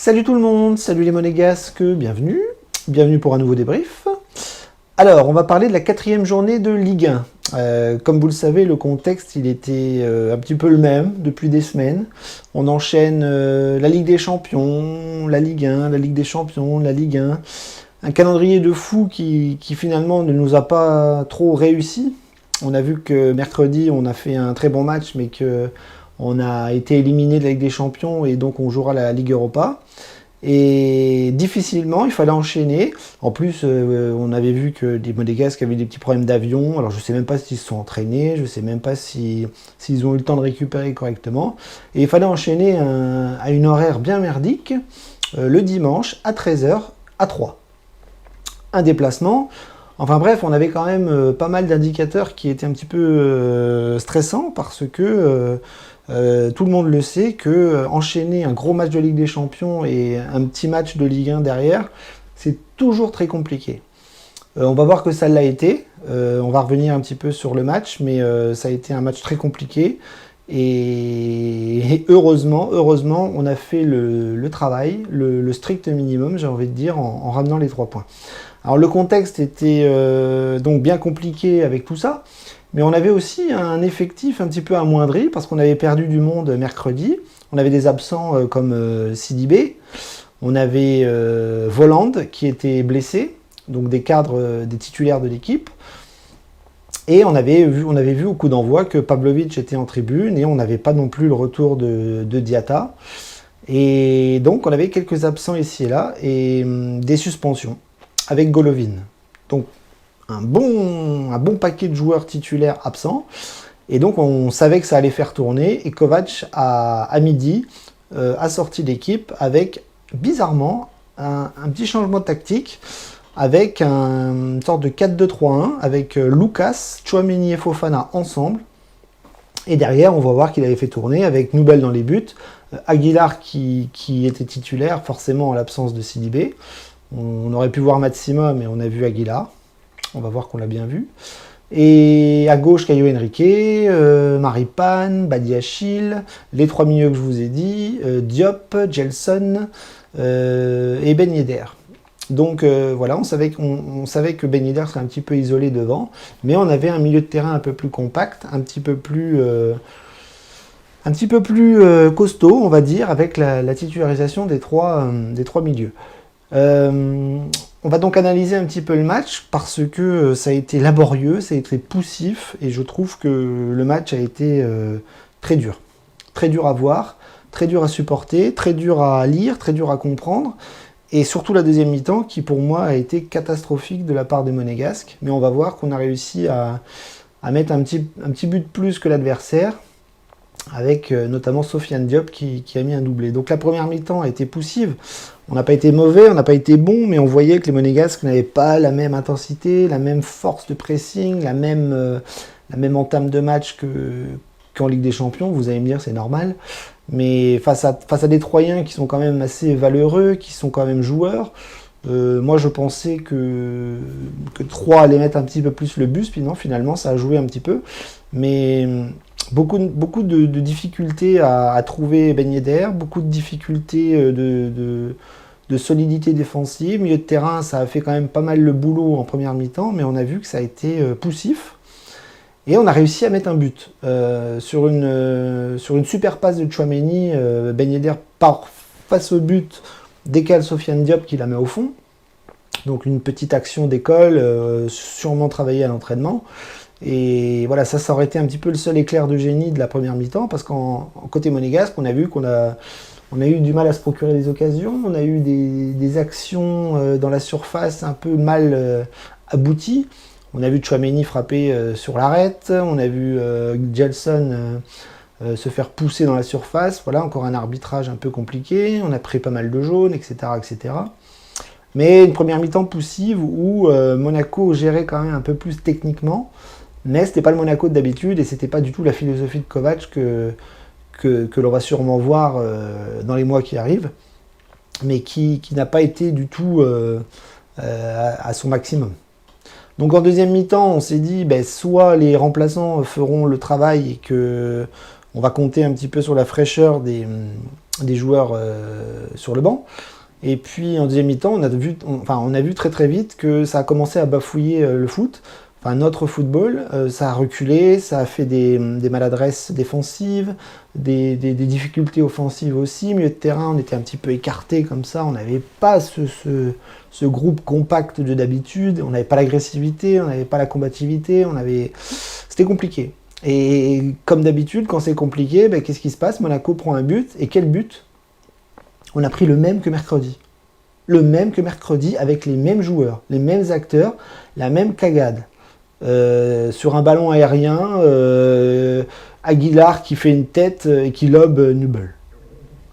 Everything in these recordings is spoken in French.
Salut tout le monde, salut les monégasques, bienvenue pour un nouveau débrief. Alors, on va parler de la 4e journée de Ligue 1. Comme vous le savez, le contexte, il était un petit peu le même depuis des semaines. On enchaîne la Ligue des Champions, la Ligue 1, la Ligue des Champions, la Ligue 1. Un calendrier de fou qui finalement ne nous a pas trop réussi. On a vu que mercredi, on a fait un très bon match, mais que on a été éliminé de la Ligue des Champions et donc on jouera la Ligue Europa. Et difficilement, il fallait enchaîner. En plus, on avait vu que les Monégasques avaient des petits problèmes d'avion. Alors je ne sais même pas s'ils se sont entraînés, je ne sais même pas s'ils ont eu le temps de récupérer correctement. Et il fallait enchaîner à une horaire bien merdique, le dimanche à 13h à 3. Un déplacement. Enfin bref, on avait quand même pas mal d'indicateurs qui étaient un petit peu stressants parce que tout le monde le sait que enchaîner un gros match de Ligue des Champions et un petit match de Ligue 1 derrière, c'est toujours très compliqué. On va voir que ça l'a été. On va revenir un petit peu sur le match, mais ça a été un match très compliqué. Et heureusement, on a fait le travail, le strict minimum, j'ai envie de dire, en ramenant les 3 points. Alors le contexte était donc bien compliqué avec tout ça, mais on avait aussi un effectif un petit peu amoindri parce qu'on avait perdu du monde mercredi. On avait des absents comme Sidibé, on avait Voland qui était blessé, donc des cadres, des titulaires de l'équipe. Et on avait vu au coup d'envoi que Pavlovic était en tribune et on n'avait pas non plus le retour de Diatta. Et donc on avait quelques absents ici et là et des suspensions avec Golovin. Donc un bon paquet de joueurs titulaires absents. Et donc on savait que ça allait faire tourner. Et Kovac, à midi, a sorti l'équipe avec, bizarrement, un petit changement de tactique, avec une sorte de 4-2-3-1, avec Lucas, Tchouaméni et Fofana ensemble. Et derrière, on va voir qu'il avait fait tourner avec Noubel dans les buts, Aguilar qui était titulaire, forcément en l'absence de Sidibé. On aurait pu voir Matsima, mais on a vu Aguilar. On va voir qu'on l'a bien vu. Et à gauche, Caio Henrique, Maripane, Badiachil, les 3 milieux que je vous ai dit, Diop, Gelson et Ben Yedder. Donc voilà, on savait que Ben Yedder serait un petit peu isolé devant, mais on avait un milieu de terrain un peu plus compact, un petit peu plus costaud, on va dire, avec la titularisation des trois milieux. On va donc analyser un petit peu le match parce que ça a été laborieux, ça a été poussif et je trouve que le match a été très dur. Très dur à voir, très dur à supporter, très dur à lire, très dur à comprendre. Et surtout la deuxième mi-temps qui pour moi a été catastrophique de la part des Monégasques. Mais on va voir qu'on a réussi à mettre un petit but de plus que l'adversaire, avec notamment Sofiane Diop qui a mis un doublé. Donc la première mi-temps a été poussive. On n'a pas été mauvais, on n'a pas été bon, mais on voyait que les Monégasques n'avaient pas la même intensité, la même force de pressing, la même entame de match qu'en Ligue des Champions. Vous allez me dire, c'est normal. Mais face à des Troyens qui sont quand même assez valeureux, qui sont quand même joueurs, moi je pensais que Troyes allait mettre un petit peu plus le bus, puis non, finalement ça a joué un petit peu. Mais beaucoup de difficultés à trouver Ben Yedder, beaucoup de difficultés de solidité défensive. Milieu de terrain, ça a fait quand même pas mal le boulot en première mi-temps, mais on a vu que ça a été poussif. Et on a réussi à mettre un but. Sur une super passe de Tchouaméni, Ben Yedder part face au but, décale Sofiane Diop qui la met au fond. Donc une petite action d'école, sûrement travaillée à l'entraînement. Et voilà, ça aurait été un petit peu le seul éclair de génie de la première mi-temps, parce qu'en côté monégasque, on a vu qu'on a eu du mal à se procurer des occasions, on a eu des actions dans la surface un peu mal abouties. On a vu Tchouaméni frapper sur l'arête, on a vu Gelson se faire pousser dans la surface. Voilà, encore un arbitrage un peu compliqué, on a pris pas mal de jaunes, etc. etc. Mais une première mi-temps poussive où Monaco gérait quand même un peu plus techniquement, mais c'était pas le Monaco d'habitude et c'était pas du tout la philosophie de Kovac que l'on va sûrement voir dans les mois qui arrivent, mais qui n'a pas été du tout à son maximum. Donc en deuxième mi-temps, on s'est dit soit les remplaçants feront le travail et que on va compter un petit peu sur la fraîcheur des joueurs sur le banc. Et puis en deuxième mi-temps, on a vu très très vite que ça a commencé à bafouiller le foot, enfin notre football. Ça a reculé, ça a fait des maladresses défensives, des difficultés offensives aussi. Milieu de terrain, on était un petit peu écarté comme ça, on n'avait pas ce groupe compact de d'habitude, on n'avait pas l'agressivité, on n'avait pas la combativité, c'était compliqué. Et comme d'habitude, quand c'est compliqué, ben, qu'est-ce qui se passe? Monaco prend un but, et quel but? On a pris le même que mercredi. Le même que mercredi, avec les mêmes joueurs, les mêmes acteurs, la même cagade. Sur un ballon aérien, Aguilar qui fait une tête et qui lobe Nubel.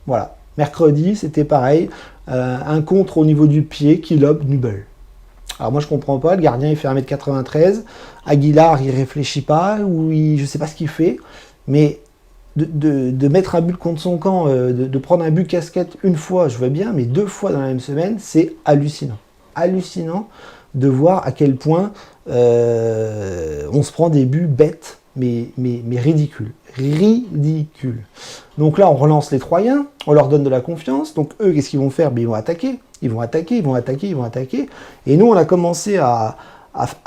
Voilà. Mercredi, c'était pareil. Un contre au niveau du pied qui lobe Nubel. Alors moi je comprends pas, le gardien il fait 1m93, Aguilar il réfléchit pas, ou je sais pas ce qu'il fait, mais de mettre un but contre son camp, de prendre un but casquette une fois, je vois bien, mais 2 fois dans la même semaine, c'est hallucinant. Hallucinant de voir à quel point on se prend des buts bêtes, mais ridicules. Ridicules. Donc là, on relance les Troyens, on leur donne de la confiance, donc eux, qu'est-ce qu'ils vont faire? Ils vont attaquer. Ils vont attaquer. Et nous, on a commencé à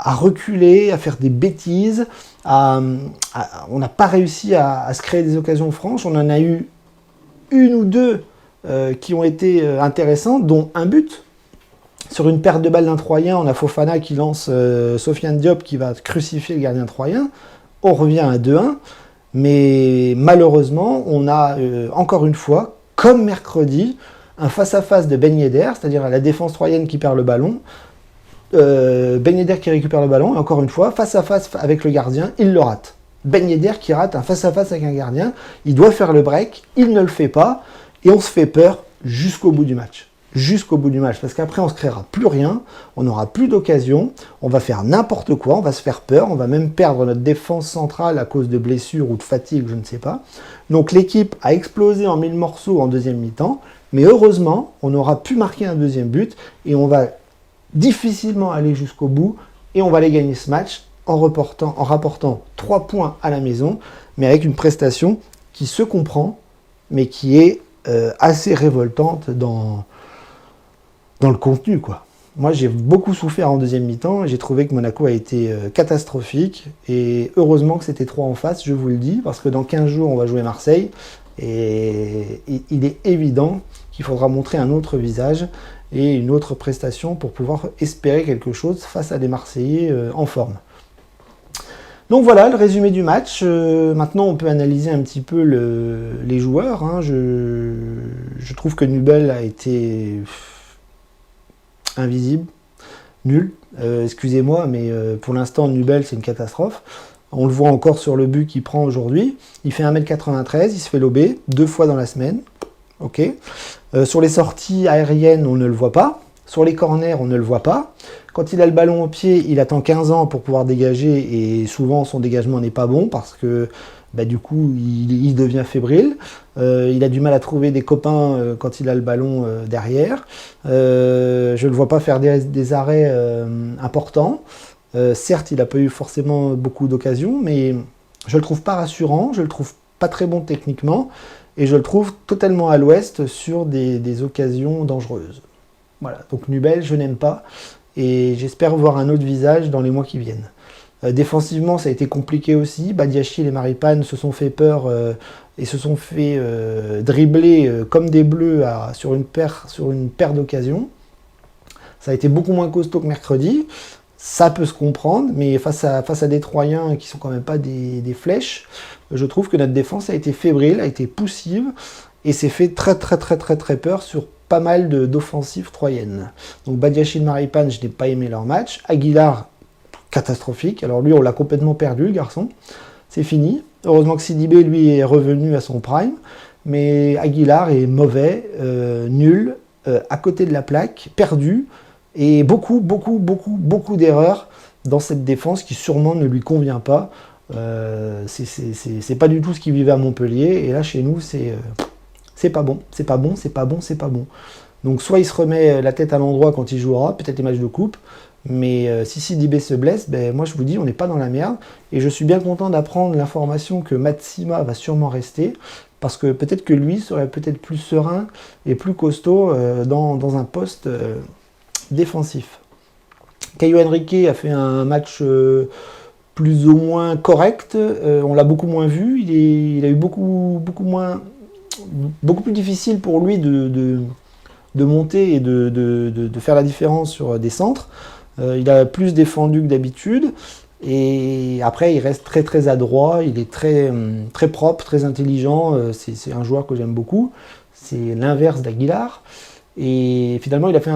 reculer, à faire des bêtises, on n'a pas réussi à se créer des occasions franches. On en a eu une ou deux qui ont été intéressantes, dont un but. Sur une perte de balle d'un Troyen, on a Fofana qui lance Sofiane Diop qui va crucifier le gardien troyen. On revient à 2-1. Mais malheureusement, on a encore une fois, comme mercredi, un face-à-face de Ben Yedder, c'est-à-dire la défense troyenne qui perd le ballon, Ben Yedder qui récupère le ballon, et encore une fois, face-à-face avec le gardien, il le rate. Ben Yedder qui rate un face-à-face avec un gardien, il doit faire le break, il ne le fait pas, et on se fait peur jusqu'au bout du match. Jusqu'au bout du match, parce qu'après on ne se créera plus rien, on n'aura plus d'occasion, on va faire n'importe quoi, on va se faire peur, on va même perdre notre défense centrale à cause de blessures ou de fatigue, je ne sais pas. Donc l'équipe a explosé en 1000 morceaux en deuxième mi-temps, mais heureusement, on aura pu marquer un deuxième but, et on va difficilement aller jusqu'au bout, et on va aller gagner ce match en rapportant 3 points à la maison, mais avec une prestation qui se comprend, mais qui est assez révoltante dans le contenu, quoi. Moi, j'ai beaucoup souffert en deuxième mi-temps. J'ai trouvé que Monaco a été catastrophique. Et heureusement que c'était 3 en face, je vous le dis, parce que dans 15 jours, on va jouer Marseille. Et il est évident qu'il faudra montrer un autre visage et une autre prestation pour pouvoir espérer quelque chose face à des Marseillais en forme. Donc voilà, le résumé du match. Maintenant, on peut analyser un petit peu les joueurs. Hein. Je trouve que Nubel a été invisible, nul. Excusez-moi, mais pour l'instant, Nubel, c'est une catastrophe. On le voit encore sur le but qu'il prend aujourd'hui. Il fait 1m93, il se fait lober 2 fois dans la semaine. Ok. Sur les sorties aériennes, on ne le voit pas. Sur les corners, on ne le voit pas. Quand il a le ballon au pied, il attend 15 ans pour pouvoir dégager et souvent son dégagement n'est pas bon parce que du coup il devient fébrile. Il a du mal à trouver des copains quand il a le ballon derrière. Je ne le vois pas faire des arrêts importants. Certes, il n'a pas eu forcément beaucoup d'occasions, mais je le trouve pas rassurant, je le trouve pas très bon techniquement et je le trouve totalement à l'ouest sur des occasions dangereuses. Voilà, donc Nubel, je n'aime pas. Et j'espère voir un autre visage dans les mois qui viennent. Défensivement, ça a été compliqué aussi. Badiachil et Maripane se sont fait peur et se sont fait dribbler comme des bleus sur une paire d'occasions. Ça a été beaucoup moins costaud que mercredi. Ça peut se comprendre, mais face à des Troyens qui sont quand même pas des flèches, je trouve que notre défense a été fébrile, a été poussive et s'est fait très peur sur pas mal d'offensives troyennes. Donc Badiachil, Maripane, je n'ai pas aimé leur match. Aguilar, catastrophique. Alors lui, on l'a complètement perdu, le garçon. C'est fini. Heureusement que Sidibé, lui, est revenu à son prime. Mais Aguilar est mauvais, nul, à côté de la plaque, perdu. Et beaucoup d'erreurs dans cette défense qui sûrement ne lui convient pas. C'est pas du tout ce qu'il vivait à Montpellier. Et là, chez nous, c'est pas bon, c'est pas bon. Donc soit il se remet la tête à l'endroit quand il jouera, peut-être les matchs de coupe, mais si Sidibé se blesse, moi je vous dis, on n'est pas dans la merde. Et je suis bien content d'apprendre l'information que Matsima va sûrement rester, parce que peut-être que lui serait peut-être plus serein et plus costaud dans un poste défensif. Caio Henrique a fait un match plus ou moins correct, on l'a beaucoup moins vu, il a eu beaucoup plus difficile pour lui de monter et de faire la différence sur des centres. Il a plus défendu que d'habitude. Et après, il reste très très adroit, il est très propre, très intelligent. C'est un joueur que j'aime beaucoup. C'est l'inverse d'Aguilar. Et finalement, il a fait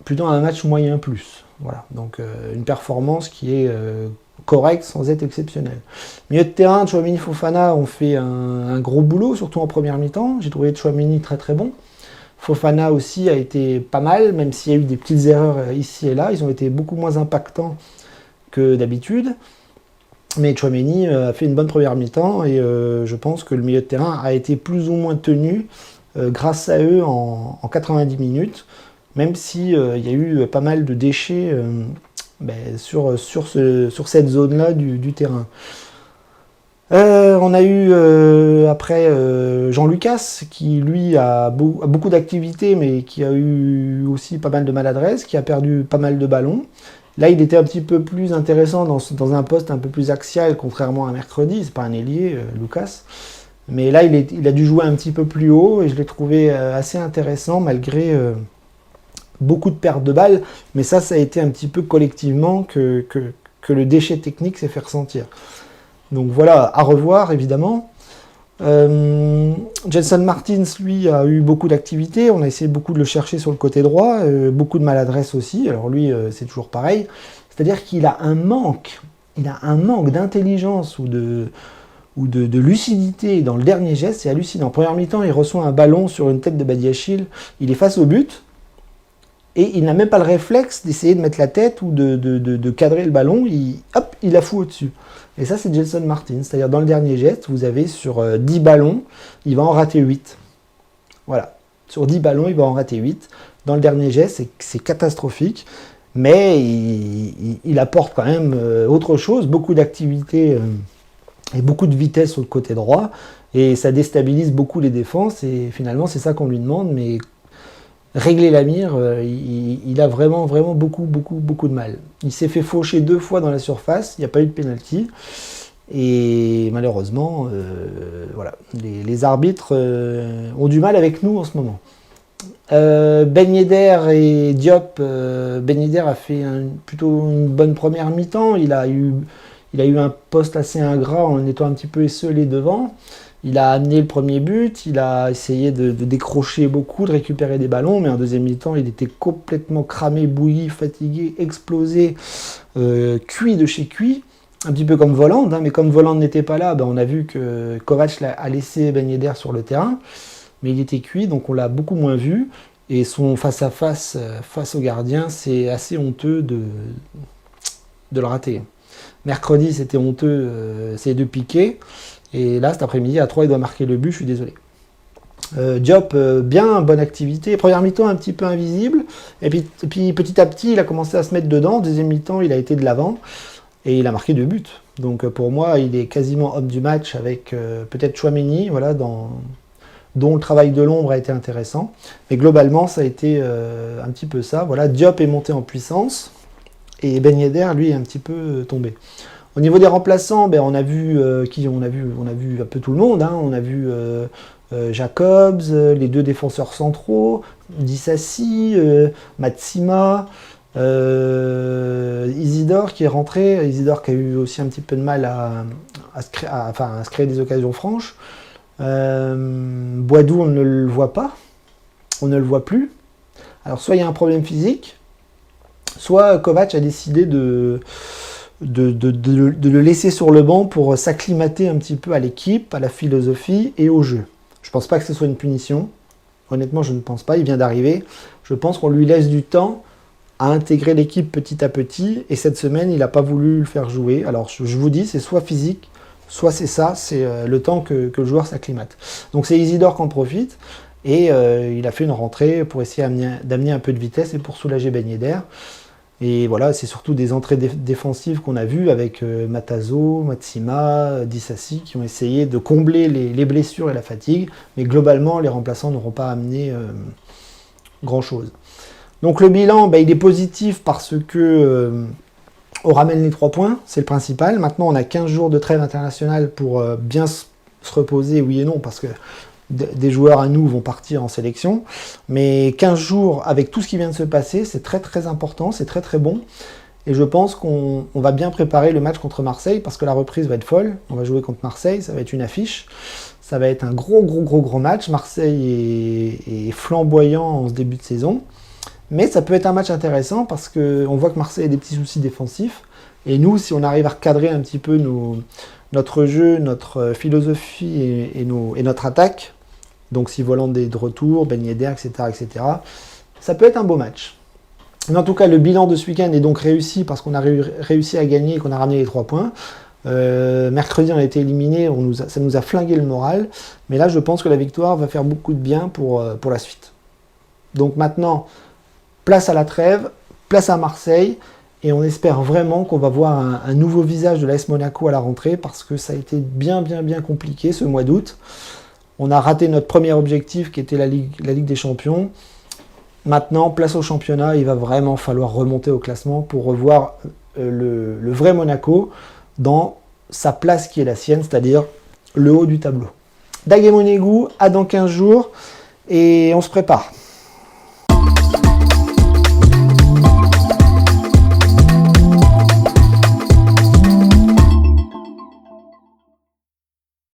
plutôt un match moyen plus. Voilà, donc une performance qui est correcte sans être exceptionnelle. Milieu de terrain, Tchouaméni, Fofana ont fait un gros boulot, surtout en première mi-temps. J'ai trouvé Tchouaméni très très bon. Fofana aussi a été pas mal, même s'il y a eu des petites erreurs ici et là. Ils ont été beaucoup moins impactants que d'habitude. Mais Tchouaméni a fait une bonne première mi-temps et je pense que le milieu de terrain a été plus ou moins tenu grâce à eux en 90 minutes, même s'il y a eu pas mal de déchets sur cette zone-là du terrain. On a eu après Jean Lucas qui lui a beaucoup d'activités mais qui a eu aussi pas mal de maladresse, qui a perdu pas mal de ballons. Là il était un petit peu plus intéressant dans un poste un peu plus axial contrairement à mercredi, c'est pas un ailier Lucas. Mais là il a dû jouer un petit peu plus haut et je l'ai trouvé assez intéressant malgré beaucoup de pertes de balles. Mais ça a été un petit peu collectivement que le déchet technique s'est fait ressentir. Donc voilà, à revoir évidemment. Gelson Martins, lui, a eu beaucoup d'activités. On a essayé beaucoup de le chercher sur le côté droit, beaucoup de maladresse aussi. Alors lui, c'est toujours pareil. C'est-à-dire qu'il a un manque d'intelligence ou de lucidité dans le dernier geste. C'est hallucinant. En première mi-temps, il reçoit un ballon sur une tête de Badiachil. Il est face au but. Et il n'a même pas le réflexe d'essayer de mettre la tête ou de cadrer le ballon. Il la fout au-dessus. Et ça, c'est Gelson Martins. C'est-à-dire, dans le dernier geste, vous avez sur 10 ballons, il va en rater 8. Voilà. Sur 10 ballons, il va en rater 8. Dans le dernier geste, c'est catastrophique. Mais il apporte quand même autre chose. Beaucoup d'activité et beaucoup de vitesse sur le côté droit. Et ça déstabilise beaucoup les défenses. Et finalement, c'est ça qu'on lui demande. Mais régler la mire, il a vraiment beaucoup de mal. Il s'est fait faucher 2 fois dans la surface, il n'y a pas eu de pénalty. Et malheureusement, voilà, les arbitres ont du mal avec nous en ce moment. Ben Yedder et Diop, Ben Yedder a fait plutôt une bonne première mi-temps. Il a eu un poste assez ingrat en étant un petit peu esselé devant. Il a amené le premier but, il a essayé de décrocher beaucoup, de récupérer des ballons, mais en deuxième mi-temps, il était complètement cramé, bouilli, fatigué, explosé, cuit de chez cuit, un petit peu comme Voland, hein, mais comme Voland n'était pas là, on a vu que Kovac a laissé Ben Yedder sur le terrain, mais il était cuit, donc on l'a beaucoup moins vu, et son face-à-face face au gardien, c'est assez honteux de le rater. Mercredi, c'était honteux, c'est de piquer. Et là, cet après-midi, à 3, il doit marquer le but, je suis désolé. Diop, bien, bonne activité. Première mi-temps, un petit peu invisible. Et puis, petit à petit, il a commencé à se mettre dedans. Deuxième mi-temps, il a été de l'avant. Et il a marqué 2 buts. Donc pour moi, il est quasiment homme du match avec peut-être Tchouaméni, voilà, dont le travail de l'ombre a été intéressant. Mais globalement, ça a été un petit peu ça. Voilà, Diop est monté en puissance. Et Ben Yedder, lui, est un petit peu tombé. Au niveau des remplaçants, on a vu on a vu un peu tout le monde. Hein. On a vu Jacobs, les 2 défenseurs centraux, Dissassi, Matsima, Isidore qui est rentré. Isidore qui a eu aussi un petit peu de mal à se créer des occasions franches. Boidou, on ne le voit pas. On ne le voit plus. Alors soit il y a un problème physique, soit Kovac a décidé de le laisser sur le banc pour s'acclimater un petit peu à l'équipe, à la philosophie et au jeu. Je ne pense pas que ce soit une punition. Honnêtement, je ne pense pas. Il vient d'arriver. Je pense qu'on lui laisse du temps à intégrer l'équipe petit à petit. Et cette semaine, il n'a pas voulu le faire jouer. Alors, je vous dis, c'est soit physique, soit c'est ça. C'est le temps que le joueur s'acclimate. Donc, c'est Isidore qui en profite. Et il a fait une rentrée pour essayer d'amener un peu de vitesse et pour soulager Ben Yedder. Et voilà, c'est surtout des entrées défensives qu'on a vues avec Matazo, Matsima, Disasi qui ont essayé de combler les blessures et la fatigue. Mais globalement, les remplaçants n'auront pas amené grand-chose. Donc le bilan, il est positif parce que on ramène les 3 points, c'est le principal. Maintenant, on a 15 jours de trêve internationale pour bien se reposer, oui et non, parce que des joueurs à nous vont partir en sélection. Mais 15 jours avec tout ce qui vient de se passer, c'est très très important, c'est très très bon. Et je pense qu'on va bien préparer le match contre Marseille, parce que la reprise va être folle. On va jouer contre Marseille, ça va être une affiche. Ça va être un gros match. Marseille est flamboyant en ce début de saison. Mais ça peut être un match intéressant parce qu'on voit que Marseille a des petits soucis défensifs. Et nous, si on arrive à recadrer un petit peu notre jeu, notre philosophie et notre attaque, donc si Volande est de retour, Ben Yedder, etc., ça peut être un beau match. Mais en tout cas, le bilan de ce week-end est donc réussi parce qu'on a réussi à gagner et qu'on a ramené les 3 points. Mercredi, on a été éliminé, ça nous a flingué le moral. Mais là, je pense que la victoire va faire beaucoup de bien pour la suite. Donc maintenant, place à la trêve, place à Marseille, et on espère vraiment qu'on va voir un nouveau visage de l'AS Monaco à la rentrée, parce que ça a été bien compliqué ce mois d'août. On a raté notre premier objectif qui était la Ligue des Champions. Maintenant, place au championnat, il va vraiment falloir remonter au classement pour revoir le vrai Monaco dans sa place qui est la sienne, c'est-à-dire le haut du tableau. Daguet Monégu, à dans 15 jours, et on se prépare.